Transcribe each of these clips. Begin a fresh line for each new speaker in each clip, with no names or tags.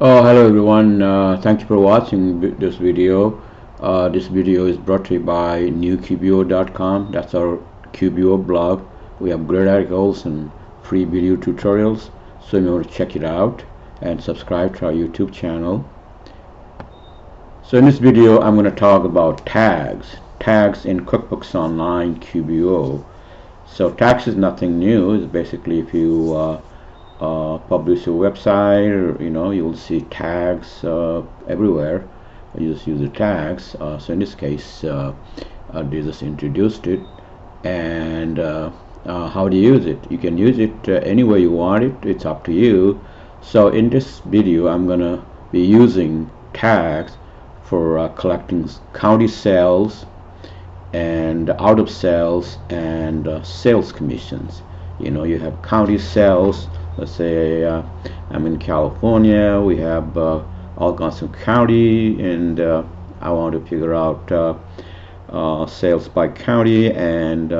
Oh, hello everyone. Thank you for watching this video. This video is brought to you by newqbo.com. That's our QBO blog. We have great articles and free video tutorials. So you want to check it out and subscribe to our YouTube channel. So in this video, I'm going to talk about tags. Tags in QuickBooks Online QBO. So tags is nothing new. It's basically if you publish your website, or, you'll see tags everywhere. You just use the tags. So in this case, they just introduced it. And how to use it? You can use it any way you want it. It's up to you. So in this video, I'm gonna be using tags for collecting county sales and out of sales and sales commissions. You have county sales. Let's say I'm in California. We have all kinds of county, and I want to figure out sales by county and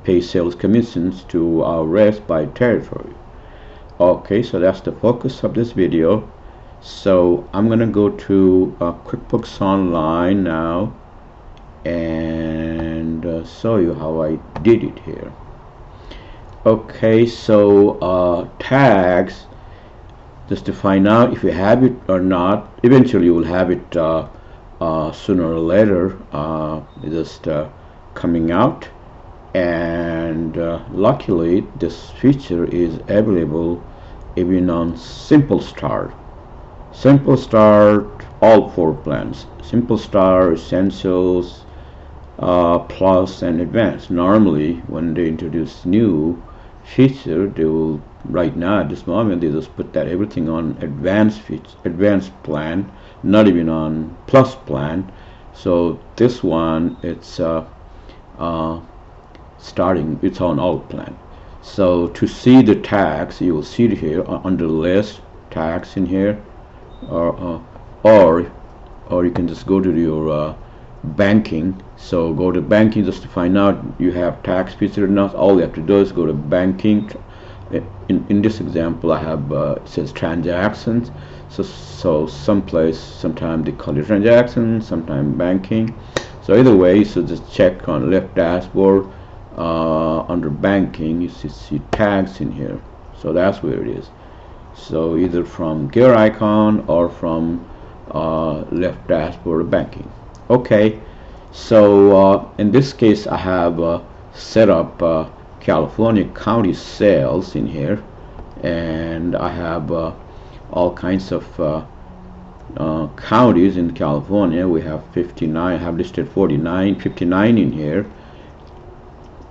pay sales commissions to our reps by territory. Okay, so that's the focus of this video. So I'm gonna go to QuickBooks Online now and show you how I did it here. Okay, so tags, just to find out if you have it or not. Eventually you will have it sooner or later. It's just coming out, and luckily this feature is available even on Simple Start. Simple Start, all 4 plans: Simple Start, Essentials, Plus, and Advanced. Normally when they introduce new feature, they will, right now at this moment, they just put that everything on advanced plan, not even on plus plan. So this one, it's starting, it's on all plan. So to see the tags, you will see it here under list tags in here, or you can just go to your banking. So go to banking just to find out you have tax feature or not. All you have to do is go to banking. In this example, I have it says transactions. So sometimes they call it transactions, sometimes banking. So either way, so just check on left dashboard under banking. You see tags in here. So that's where it is. So either from gear icon or from left dashboard of banking. Okay, so in this case I have set up California county sales in here, and I have all kinds of counties in California. We have 59. I have listed 59 in here.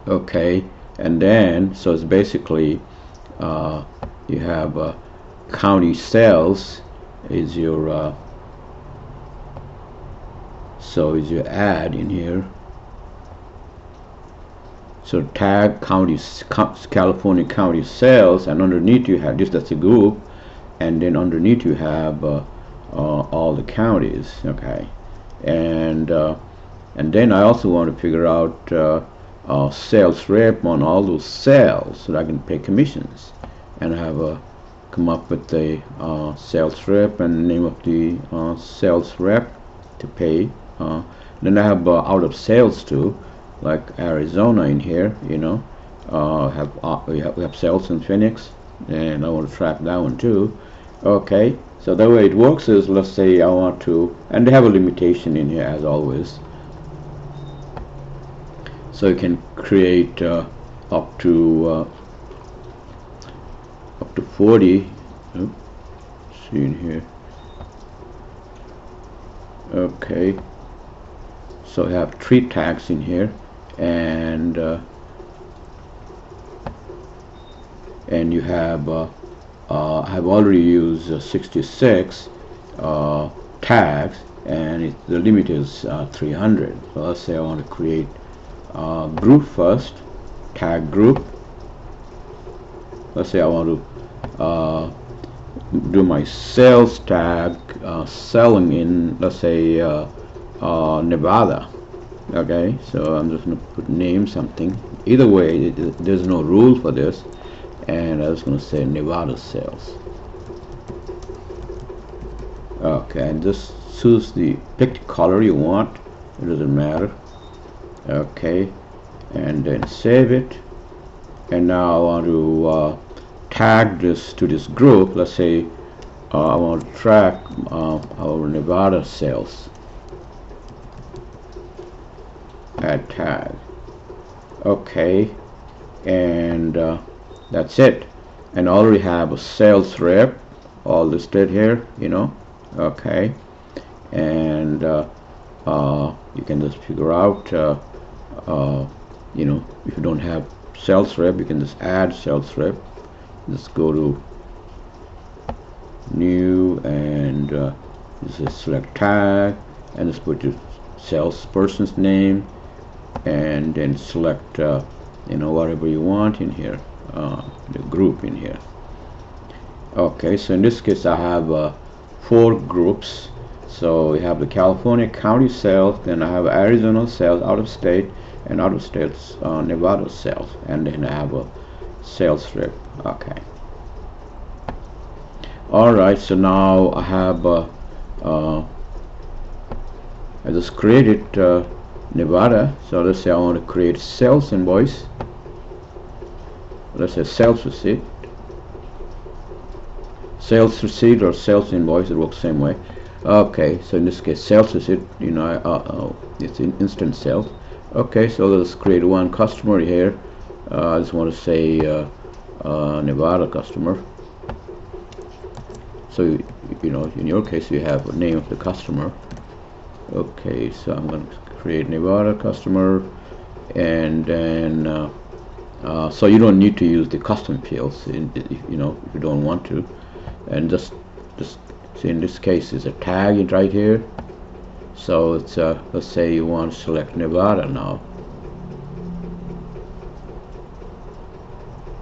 Okay, and then so it's basically you have county sales is your so is your add in here. So tag counties, California county sales, and underneath you have this. That's a group, and then underneath you have all the counties. Okay, and then I also want to figure out sales rep on all those sales so that I can pay commissions, and I have come up with the sales rep and name of the sales rep to pay. Then I have out of sales too, like Arizona in here. We have sales in Phoenix, and I want to track that one too. Okay, so the way it works is, let's say I want to, and they have a limitation in here as always. So you can create up to 40. Oops, see in here. Okay, so I have 3 tags in here, and you have I've already used 66 tags, and the limit is 300. So let's say I want to create group first, tag group. Let's say I want to do my sales tag, selling in, let's say Nevada. Okay, so I'm just going to put name something. Either way, there's no rule for this, and I was going to say Nevada sales. Okay, and just choose the pick the color you want. It doesn't matter. Okay, and then save it. And now I want to tag this to this group. Let's say I want to track our Nevada sales. Add tag. Okay, and that's it. And I already have a sales rep all listed here, okay, and you can just figure out if you don't have sales rep, you can just add sales rep. Just go to new and just select tag and just put your salesperson's name and then select whatever you want in here, the group in here. Okay, so in this case I have 4 groups. So we have the California county sales, then I have Arizona sales, out of state, and out of state Nevada sales, and then I have a sales rep. Okay. Alright, so now I have I just created Nevada. So let's say I want to create sales invoice. Let's say sales receipt. Sales receipt or sales invoice, it works the same way. Okay, so in this case sales receipt, it's in instant sales. Okay, so let's create one customer here. I just want to say Nevada customer. So in your case you have a name of the customer. Okay, so I'm going to create Nevada customer, and then so you don't need to use the custom fields if you don't want to. And just see, in this case is a tag right here. So it's let's say you want to select Nevada now.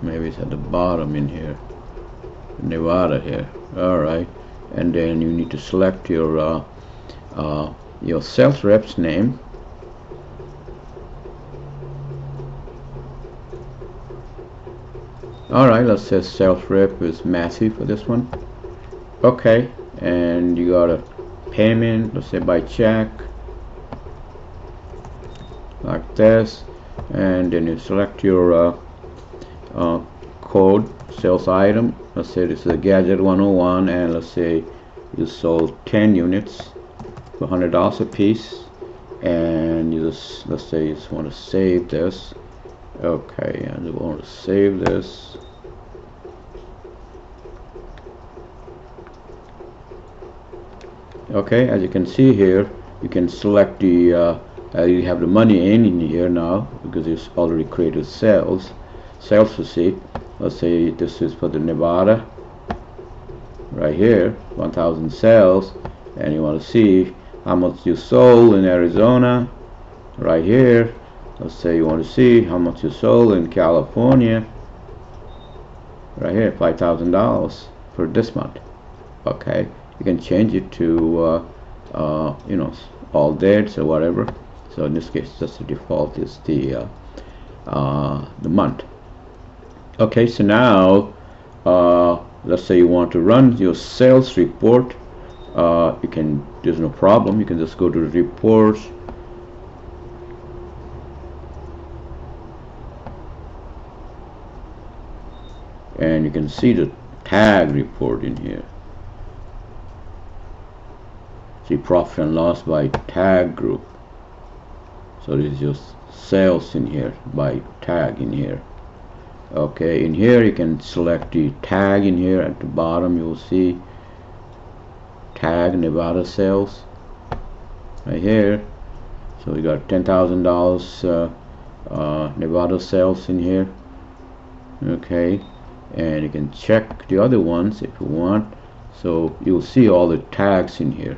Maybe it's at the bottom in here, Nevada here. Alright, and then you need to select your sales rep's name. Alright, let's say sales rep is Matthew for this one. Okay, and you got a payment, let's say by check, like this, and then you select your code, sales item. Let's say this is a gadget 101, and let's say you sold 10 units for $100 a piece, and you just, let's say you just want to save this. Okay, and you want to save this. Okay, as you can see here, you can select the you have the money in here now because it's already created sales receipt. Let's say this is for the Nevada right here, 1,000 sales, and you want to see how much you sold in Arizona right here. Let's say you want to see how much you sold in California right here, $5,000 for this month. Okay, you can change it to all dates or whatever. So in this case, just the default is the month. Okay, so now let's say you want to run your sales report. You can, there's no problem, you can just go to the reports, and you can see the tag report in here. See profit and loss by tag group. So this is just sales in here by tag in here. Okay, in here you can select the tag in here. At the bottom you will see tag Nevada sales right here. So we got $10,000 Nevada sales in here. Okay, and you can check the other ones if you want. So you'll see all the tags in here,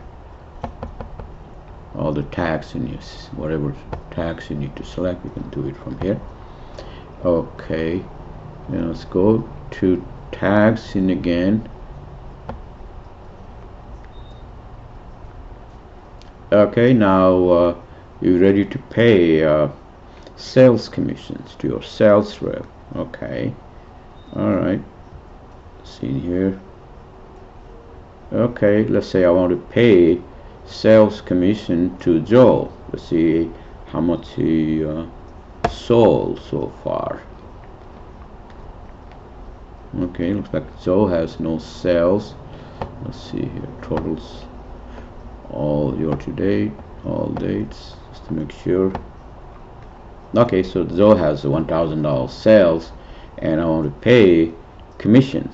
all the tags in this, whatever tags you need to select, you can do it from here. Okay, now let's go to tags in again. Okay, now you're ready to pay sales commissions to your sales rep. Okay, all right, see here. Okay, let's say I want to pay sales commission to Joe. Let's see how much he sold so far. Okay, looks like Joe has no sales. Let's see here, totals all year to date, all dates, just to make sure. Okay, so Joe has $1,000 sales, and I want to pay commission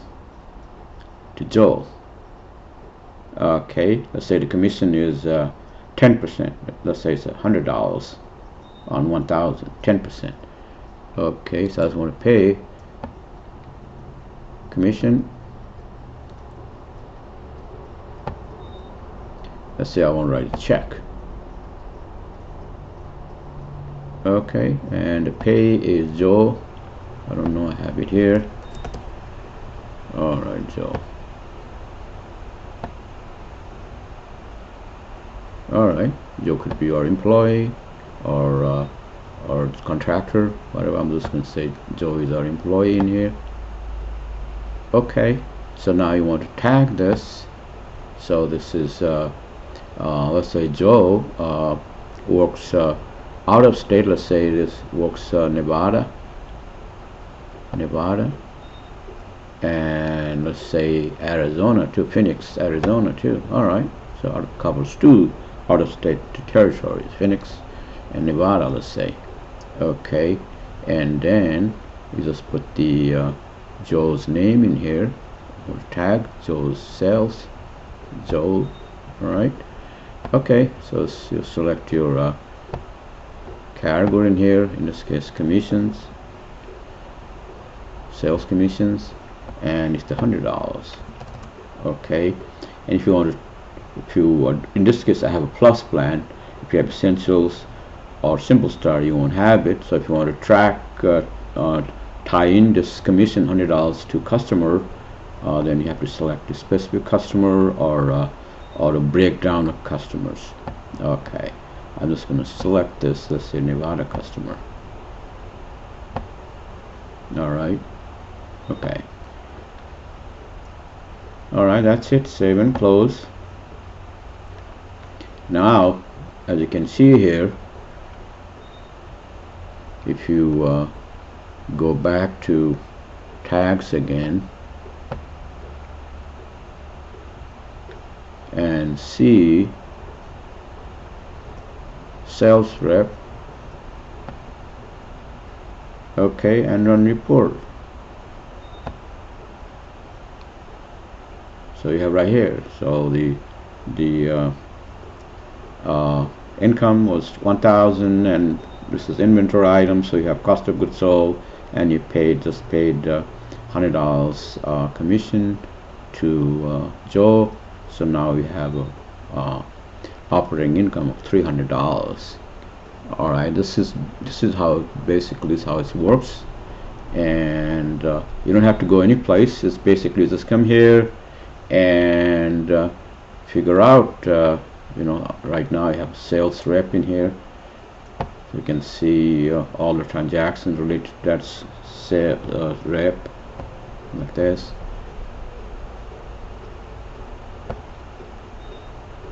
to Joe. Okay, let's say the commission is 10%. Let's say it's $100 on 1,000, 10%. Okay, so I just want to pay commission. Let's say I want to write a check. Okay, and the pay is Joe. I don't know, I have it here. Alright, Joe. Alright, Joe could be our employee or contractor, whatever. I'm just going to say Joe is our employee in here. Okay, so now you want to tag this. So this is let's say Joe works out of state. Let's say this works Nevada, and let's say Arizona too, Phoenix, Arizona too. Alright, so it covers two out of state territories, Phoenix and Nevada, let's say. Okay, and then you just put the Joe's name in here, or tag Joe's sales, Joe. Alright, okay, so you select your category in here, in this case commissions, sales commissions, and it's the $100. Okay, and if you want to, in this case I have a plus plan. If you have essentials or simple start, you won't have it. So if you want to track tie in this commission $100 to customer, then you have to select a specific customer or a breakdown of customers. Okay, I'm just going to select this. Let's say Nevada customer. Alright, okay. Alright, that's it. Save and close. Now, as you can see here, if you go back to tags again and see sales rep, okay, and run report. So you have right here, so the income was 1,000, and this is inventory item, so you have cost of goods sold, and you just paid $100 commission to Joe. So now we have a operating income of $300. Alright, this is how basically how it works, and you don't have to go any place. It's basically just come here and figure out, you know, right now I have a sales rep in here. You can see all the transactions related to that sales rep, like this.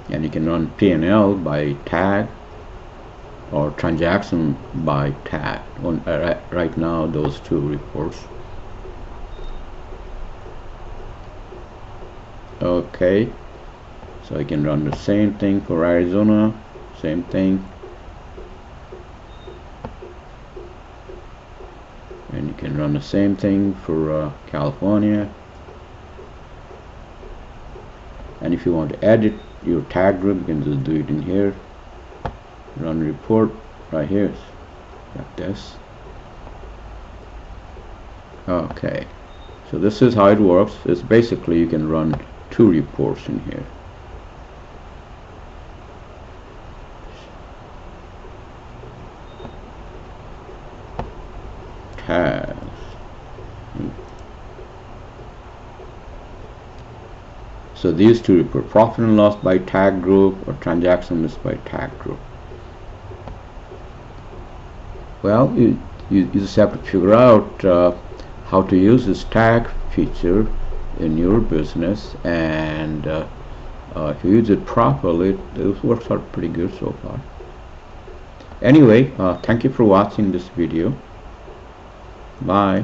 And you can run P&L by tag or transaction by tag. Right now, those two reports. Okay, so you can run the same thing for Arizona, same thing, and you can run the same thing for California. And if you want to edit your tag group, you can just do it in here. Run report right here, like this. Okay, so this is how it works. It's basically you can run two reports in here. Tags. So these two report profit and loss by tag group or transaction list by tag group. Well, you just have to figure out how to use this tag feature in your business, and if you use it properly, it works out pretty good so far. Anyway, thank you for watching this video. Bye.